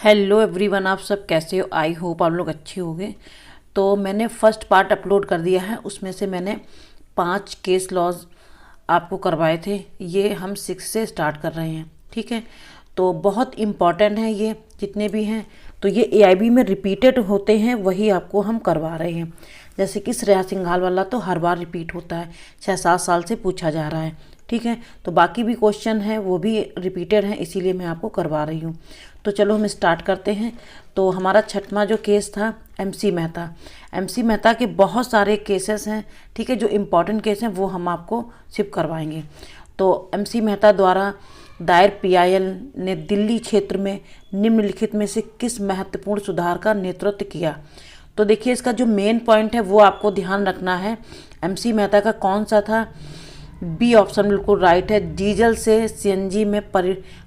Hello everyone, आप सब कैसे हो? आई होप आप लोग अच्छे होंगे। तो मैंने फर्स्ट पार्ट अपलोड कर दिया है, उसमें से मैंने 5 केस लॉज आपको करवाए थे। ये हम 6 से स्टार्ट कर रहे हैं, ठीक है। तो बहुत इम्पॉर्टेंट है ये जितने भी हैं। तो ये एआईबी में रिपीटेड होते हैं, वही आपको हम करवा रहे हैं। जैसे कि श्रेया सिंघाल वाला तो हर बार रिपीट होता है, 6-7 साल से पूछा जा रहा है, ठीक है। तो बाकी भी क्वेश्चन है वो भी रिपीटेड हैं, इसीलिए मैं आपको करवा रही हूँ। तो चलो हम स्टार्ट करते हैं। तो हमारा छठवां जो केस था एमसी मेहता के बहुत सारे केसेस हैं, ठीक है। जो इम्पॉर्टेंट केस हैं वो हम आपको सिर्फ करवाएंगे। तो एमसी मेहता द्वारा दायर पीआईएल ने दिल्ली क्षेत्र में निम्नलिखित में से किस महत्वपूर्ण सुधार का नेतृत्व किया? तो देखिए, इसका जो मेन पॉइंट है वो आपको ध्यान रखना है। एमसी मेहता का कौन सा था? बी ऑप्शन बिल्कुल राइट है, डीजल से सीएनजी में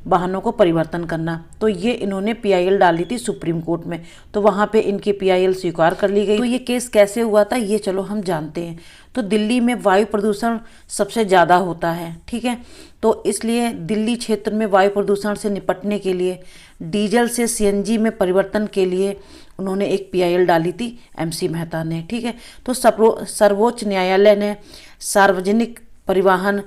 वाहनों को परिवर्तन करना। तो ये इन्होंने पीआईएल डाली थी सुप्रीम कोर्ट में, तो वहाँ पे इनकी पीआईएल स्वीकार कर ली गई। तो ये केस कैसे हुआ था ये चलो हम जानते हैं। तो दिल्ली में वायु प्रदूषण सबसे ज़्यादा होता है, ठीक है। तो इसलिए दिल्ली क्षेत्र में वायु प्रदूषण से निपटने के लिए डीजल से सीएनजी में परिवर्तन के लिए उन्होंने एक पीआईएल डाली थी एमसी मेहता ने, ठीक है। तो सर्वोच्च न्यायालय ने सार्वजनिक परिवहन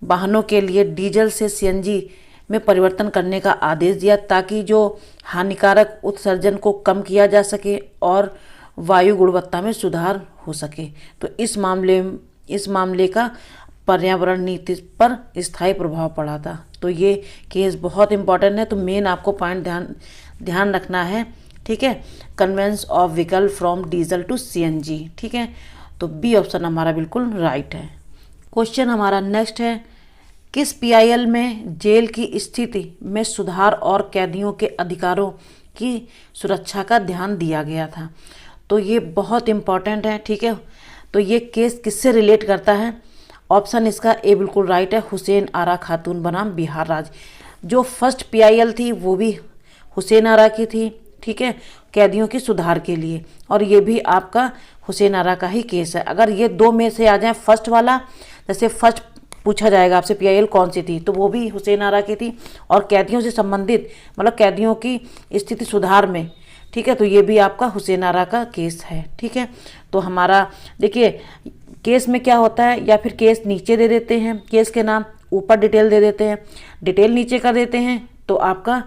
वाहनों के लिए डीजल से सीएनजी में परिवर्तन करने का आदेश दिया, ताकि जो हानिकारक उत्सर्जन को कम किया जा सके और वायु गुणवत्ता में सुधार हो सके। तो इस मामले का पर्यावरण नीति पर स्थायी प्रभाव पड़ा था। तो ये केस बहुत इंपॉर्टेंट है। तो मेन आपको पॉइंट ध्यान रखना है, ठीक है। Conveyance of vehicle from diesel to CNG, ठीक है। तो बी ऑप्शन हमारा बिल्कुल राइट है। क्वेश्चन हमारा नेक्स्ट है, किस पीआईएल में जेल की स्थिति में सुधार और कैदियों के अधिकारों की सुरक्षा का ध्यान दिया गया था? तो ये बहुत इम्पॉर्टेंट है, ठीक है। तो ये केस किससे रिलेट करता है? ऑप्शन इसका ए बिल्कुल राइट है, हुसैन आरा खातून बनाम बिहार राज्य। जो फर्स्ट पीआईएल थी वो भी हुसैन आरा की थी, ठीक है, कैदियों की सुधार के लिए। और ये भी आपका हुसैन आरा का ही केस है। अगर ये दो में से आ जाए फर्स्ट वाला, जैसे फर्स्ट पूछा जाएगा आपसे पीआईएल कौन सी थी, तो वो भी हुसैन आरा की थी। और कैदियों से संबंधित मतलब कैदियों की स्थिति सुधार में, ठीक है, तो ये भी आपका हुसैन आरा का केस है, ठीक है। तो हमारा देखिए केस में क्या होता है, या फिर केस नीचे दे देते हैं, केस के नाम ऊपर डिटेल दे देते हैं, डिटेल नीचे कर देते हैं, तो आपका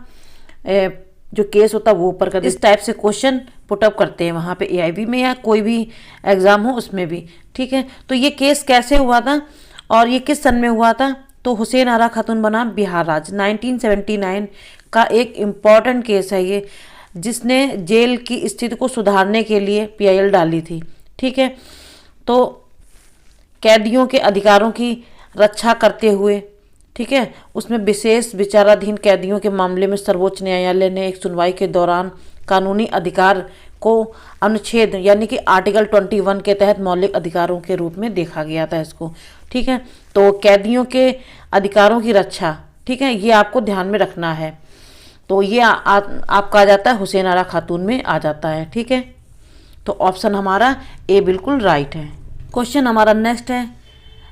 जो केस होता है वो ऊपर कर। इस टाइप से क्वेश्चन पुटअप करते हैं वहाँ पे एआईबी में या कोई भी एग्जाम हो उसमें भी, ठीक है। तो ये केस कैसे हुआ था और ये किस सन में हुआ था? तो हुसैन आरा खातून बनाम बिहार राज्य 1979 का एक इम्पॉर्टेंट केस है ये, जिसने जेल की स्थिति को सुधारने के लिए पीआईएल डाली थी, ठीक है। तो कैदियों के अधिकारों की रक्षा करते हुए, ठीक है, उसमें विशेष विचाराधीन कैदियों के मामले में सर्वोच्च न्यायालय ने एक सुनवाई के दौरान कानूनी अधिकार को अनुच्छेद यानी कि आर्टिकल 21 के तहत मौलिक अधिकारों के रूप में देखा गया था इसको, ठीक है। तो कैदियों के अधिकारों की रक्षा, ठीक है, ये आपको ध्यान में रखना है। तो ये आपका आ जाता है हुसैन आरा खातून में आ जाता है, ठीक है। तो ऑप्शन हमारा ए बिल्कुल राइट है। क्वेश्चन हमारा नेक्स्ट है,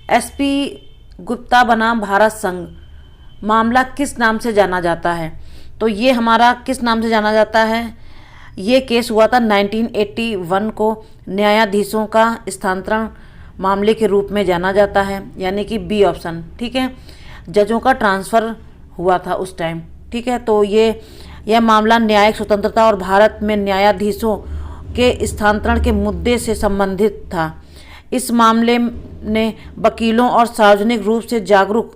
एसपी गुप्ता बनाम भारत संघ मामला किस नाम से जाना जाता है? तो ये हमारा किस नाम से जाना जाता है? ये केस हुआ था 1981 को, न्यायाधीशों का स्थानांतरण मामले के रूप में जाना जाता है, यानी कि बी ऑप्शन, ठीक है। जजों का ट्रांसफ़र हुआ था उस टाइम, ठीक है। तो यह मामला न्यायिक स्वतंत्रता और भारत में न्यायाधीशों के स्थानांतरण के मुद्दे से संबंधित था। इस मामले ने वकीलों और सार्वजनिक रूप से जागरूक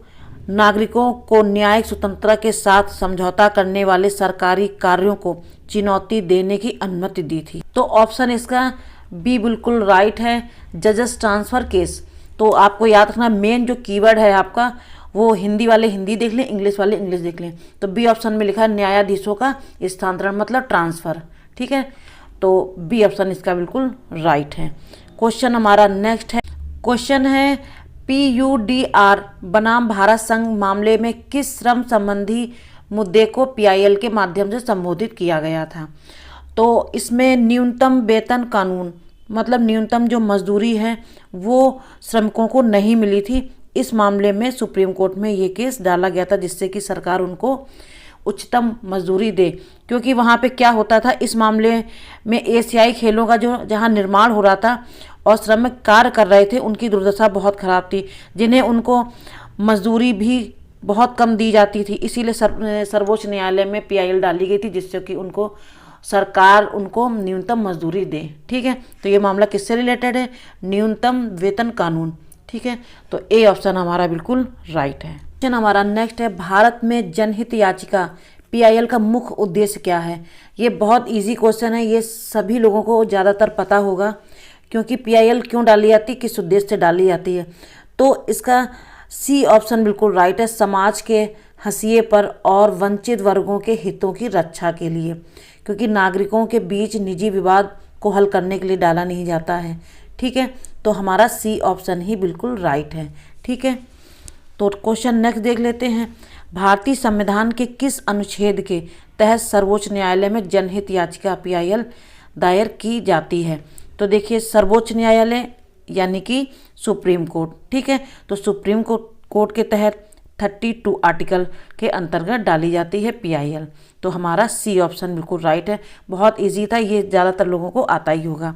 नागरिकों को न्यायिक स्वतंत्रता के साथ समझौता करने वाले सरकारी कार्यों को चुनौती देने की अनुमति दी थी। तो ऑप्शन इसका बी बिल्कुल राइट है, जजेस ट्रांसफ़र केस। तो आपको याद रखना मेन जो कीवर्ड है आपका वो हिंदी वाले हिंदी देख लें, इंग्लिश वाले इंग्लिश देख लें। तो बी ऑप्शन में लिखा है न्यायाधीशों का स्थानांतरण मतलब ट्रांसफ़र, ठीक है। तो बी ऑप्शन इसका बिल्कुल राइट है। क्वेश्चन हमारा नेक्स्ट है, क्वेश्चन है पीयूडीआर बनाम भारत संघ मामले में किस श्रम संबंधी मुद्दे को पीआईएल के माध्यम से संबोधित किया गया था? तो इसमें न्यूनतम वेतन कानून मतलब न्यूनतम जो मजदूरी है वो श्रमिकों को नहीं मिली थी। इस मामले में सुप्रीम कोर्ट में ये केस डाला गया था, जिससे कि सरकार उनको उच्चतम मजदूरी दे, क्योंकि वहाँ पे क्या होता था इस मामले में, एशियाई खेलों का जो जहाँ निर्माण हो रहा था और श्रमिक कार्य कर रहे थे उनकी दुर्दशा बहुत खराब थी, जिन्हें उनको मजदूरी भी बहुत कम दी जाती थी। इसीलिए सर्वोच्च न्यायालय में पीआईएल डाली गई थी, जिससे कि उनको सरकार उनको न्यूनतम मजदूरी दे। ठीक है, तो ये मामला किससे रिलेटेड है? न्यूनतम वेतन कानून। ठीक है, तो ए ऑप्शन हमारा बिल्कुल राइट है। क्वेश्चन हमारा नेक्स्ट है, भारत में जनहित याचिका पीआईएल का मुख्य उद्देश्य क्या है? ये बहुत इजी क्वेश्चन है, ये सभी लोगों को ज़्यादातर पता होगा, क्योंकि पीआईएल क्यों डाली जाती है, किस उद्देश्य से डाली जाती है। तो इसका सी ऑप्शन बिल्कुल राइट है, समाज के हंसिए पर और वंचित वर्गों के हितों की रक्षा के लिए, क्योंकि नागरिकों के बीच निजी विवाद को हल करने के लिए डाला नहीं जाता है। ठीक है, तो हमारा सी ऑप्शन ही बिल्कुल राइट है। ठीक है, तो क्वेश्चन नेक्स्ट देख लेते हैं, भारतीय संविधान के किस अनुच्छेद के तहत सर्वोच्च न्यायालय में जनहित याचिका पीआईएल दायर की जाती है? तो देखिए, सर्वोच्च न्यायालय यानी कि सुप्रीम कोर्ट। ठीक है, तो सुप्रीम कोर्ट के तहत 32 आर्टिकल के अंतर्गत डाली जाती है पीआईएल। तो हमारा सी ऑप्शन बिल्कुल राइट है। बहुत इजी था, ये ज़्यादातर लोगों को आता ही होगा।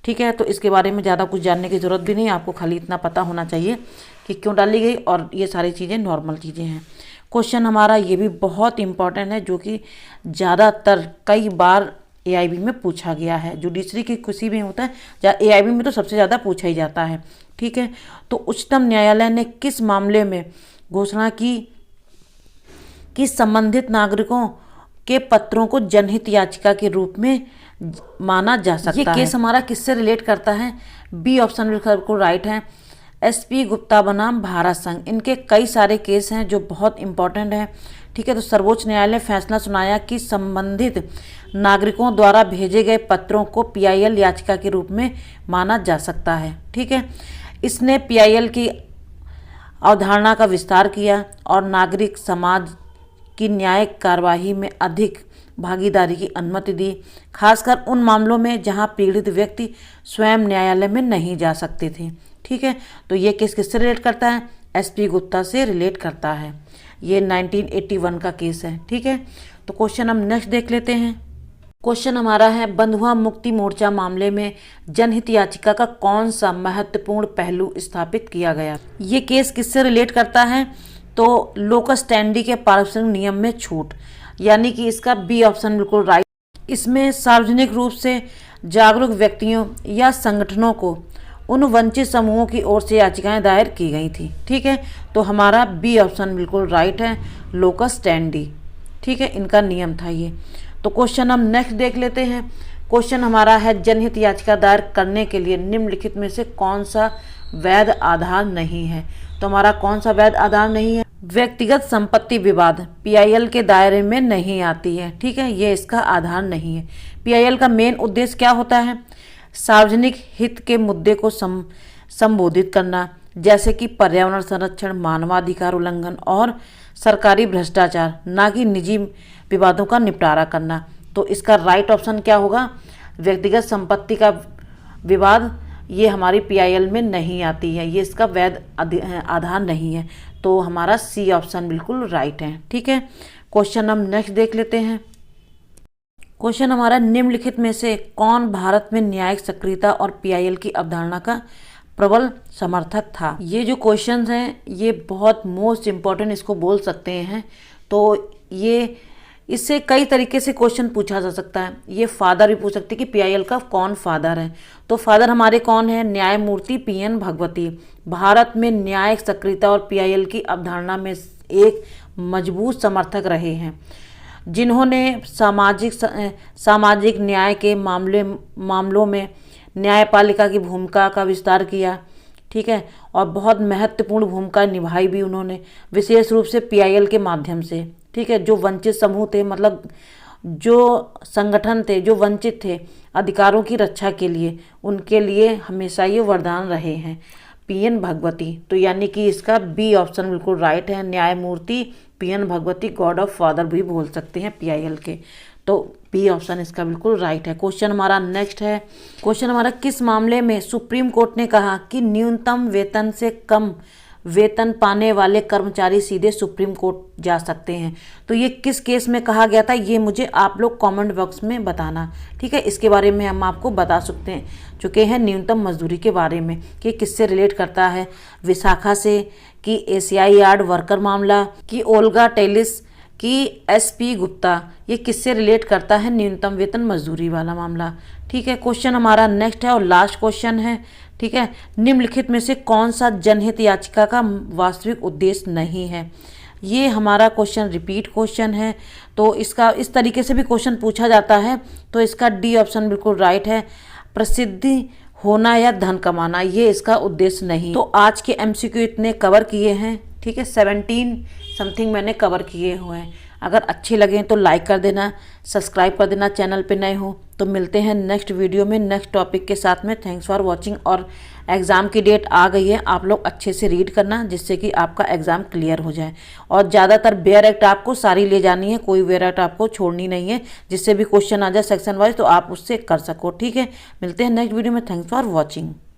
ठीक है, तो इसके बारे में ज़्यादा कुछ जानने की ज़रूरत भी नहीं, आपको खाली इतना पता होना चाहिए कि क्यों डाली गई, और ये सारी चीज़ें नॉर्मल चीज़ें हैं। क्वेश्चन हमारा ये भी बहुत इंपॉर्टेंट है, जो कि ज़्यादातर कई बार एआईबी में पूछा गया है। जुडिशरी की किसी भी होता है, या एआईबी में तो सबसे ज़्यादा पूछा ही जाता है। ठीक है, तो उच्चतम न्यायालय ने किस मामले में घोषणा की कि संबंधित नागरिकों के पत्रों को जनहित याचिका के रूप में माना जा सकता है? ये केस हमारा किससे रिलेट करता है? बी ऑप्शन बिल्कुल राइट है, एसपी गुप्ता बनाम भारत संघ। इनके कई सारे केस हैं जो बहुत इंपॉर्टेंट हैं। ठीक है, तो सर्वोच्च न्यायालय ने फैसला सुनाया कि संबंधित नागरिकों द्वारा भेजे गए पत्रों को पीआईएल याचिका के रूप में माना जा सकता है। ठीक है, इसने पीआईएल की अवधारणा का विस्तार किया और नागरिक समाज की न्यायिक कार्यवाही में अधिक भागीदारी की अनुमति दी, खासकर उन मामलों में जहां पीड़ित व्यक्ति स्वयं न्यायालय में नहीं जा सकते थे। ठीक है, तो ये केस किससे रिलेट करता है? एसपी गुप्ता से रिलेट करता है। ये 1981 का केस है। ठीक है, तो क्वेश्चन हम नेक्स्ट देख लेते हैं। क्वेश्चन हमारा है, बंधुआ मुक्ति मोर्चा मामले में जनहित याचिका का कौन सा महत्वपूर्ण पहलू स्थापित किया गया? ये केस किससे रिलेट करता है? तो लोकस स्टैंडी के पारिश्रमिक नियम में छूट, यानी कि इसका बी ऑप्शन बिल्कुल राइट। इसमें सार्वजनिक रूप से जागरूक व्यक्तियों या संगठनों को उन वंचित समूहों की ओर से याचिकाएं दायर की गई थी। ठीक है, तो हमारा बी ऑप्शन बिल्कुल राइट है, लोकस स्टैंडी। ठीक है, इनका नियम था ये। तो क्वेश्चन हम नेक्स्ट देख लेते हैं। क्वेश्चन हमारा है, जनहित याचिका दायर करने के लिए निम्नलिखित में से कौन सा वैध आधार नहीं है? तो हमारा कौन सा वैध आधार नहीं है? व्यक्तिगत संपत्ति विवाद पीआईएल के दायरे में नहीं आती है। ठीक है, ये इसका आधार नहीं है। पीआईएल का मेन उद्देश्य क्या होता है? सार्वजनिक हित के मुद्दे को संबोधित करना, जैसे कि पर्यावरण संरक्षण, मानवाधिकार उल्लंघन और सरकारी भ्रष्टाचार, ना कि निजी विवादों का निपटारा करना। तो इसका राइट ऑप्शन क्या होगा? व्यक्तिगत संपत्ति का विवाद, ये हमारी पीआईएल में नहीं आती है, ये इसका वैध आधार नहीं है। तो हमारा सी ऑप्शन बिल्कुल राइट है। ठीक है, क्वेश्चन हम नेक्स्ट देख लेते हैं। क्वेश्चन हमारा, निम्नलिखित में से कौन भारत में न्यायिक सक्रियता और पीआईएल की अवधारणा का प्रबल समर्थक था? ये जो क्वेश्चंस हैं ये बहुत मोस्ट इम्पॉर्टेंट इसको बोल सकते हैं। तो ये इससे कई तरीके से क्वेश्चन पूछा जा सकता है। ये फादर भी पूछ सकते हैं कि पीआईएल का कौन फादर है। तो फादर हमारे कौन है? न्यायमूर्ति पीएन भगवती। भारत में न्यायिक सक्रियता और पीआईएल की अवधारणा में एक मजबूत समर्थक रहे हैं, जिन्होंने सामाजिक न्याय के मामलों में न्यायपालिका की भूमिका का विस्तार किया। ठीक है, और बहुत महत्वपूर्ण भूमिका निभाई भी उन्होंने, विशेष रूप से पीआईएल के माध्यम से। ठीक है, जो वंचित समूह थे, मतलब जो संगठन थे जो वंचित थे अधिकारों की रक्षा के लिए, उनके लिए हमेशा ये वरदान रहे हैं पीएन भगवती। तो यानी कि इसका बी ऑप्शन बिल्कुल राइट है, न्यायमूर्ति PN Bhagwati, God of father भी बोल सकते हैं पीआईएल के। तो बी ऑप्शन इसका बिल्कुल राइट है। क्वेश्चन हमारा नेक्स्ट है। क्वेश्चन हमारा, किस मामले में सुप्रीम कोर्ट ने कहा कि न्यूनतम वेतन से कम वेतन पाने वाले कर्मचारी सीधे सुप्रीम कोर्ट जा सकते हैं। तो ये किस केस में कहा गया था, ये मुझे आप लोग कमेंट बॉक्स में बताना, ठीक है। इसके बारे में हम आपको बता सकते हैं चुके हैं न्यूनतम मजदूरी के बारे में कि किससे रिलेट करता है, विशाखा से, कि एशियाई यार्ड वर्कर मामला, कि ओल्गा टेलिस, कि एसपी गुप्ता, ये किससे रिलेट करता है, न्यूनतम वेतन मजदूरी वाला मामला, ठीक है। क्वेश्चन हमारा नेक्स्ट है और लास्ट क्वेश्चन है, ठीक है। निम्नलिखित में से कौन सा जनहित याचिका का वास्तविक उद्देश्य नहीं है। ये हमारा क्वेश्चन रिपीट क्वेश्चन है, तो इसका इस तरीके से भी क्वेश्चन पूछा जाता है, तो इसका डी ऑप्शन बिल्कुल राइट है। प्रसिद्धि होना या धन कमाना, ये इसका उद्देश्य नहीं। तो आज के एमसीक्यू इतने कवर किए हैं, ठीक है। 17 समथिंग मैंने कवर किए हुए हैं। अगर अच्छे लगे तो लाइक कर देना, सब्सक्राइब कर देना चैनल पे नए हो। तो मिलते हैं नेक्स्ट वीडियो में नेक्स्ट टॉपिक के साथ में। Thanks for watching. और एग्ज़ाम की डेट आ गई है, आप लोग अच्छे से रीड करना जिससे कि आपका एग्ज़ाम क्लियर हो जाए। और ज़्यादातर बेयर एक्ट आपको सारी ले जानी है, कोई बेयर एक्ट आपको छोड़नी नहीं है, जिससे भी क्वेश्चन आ जाए सेक्शन वाइज तो आप उससे कर सको, ठीक है। मिलते हैं नेक्स्ट वीडियो में। Thanks for watching.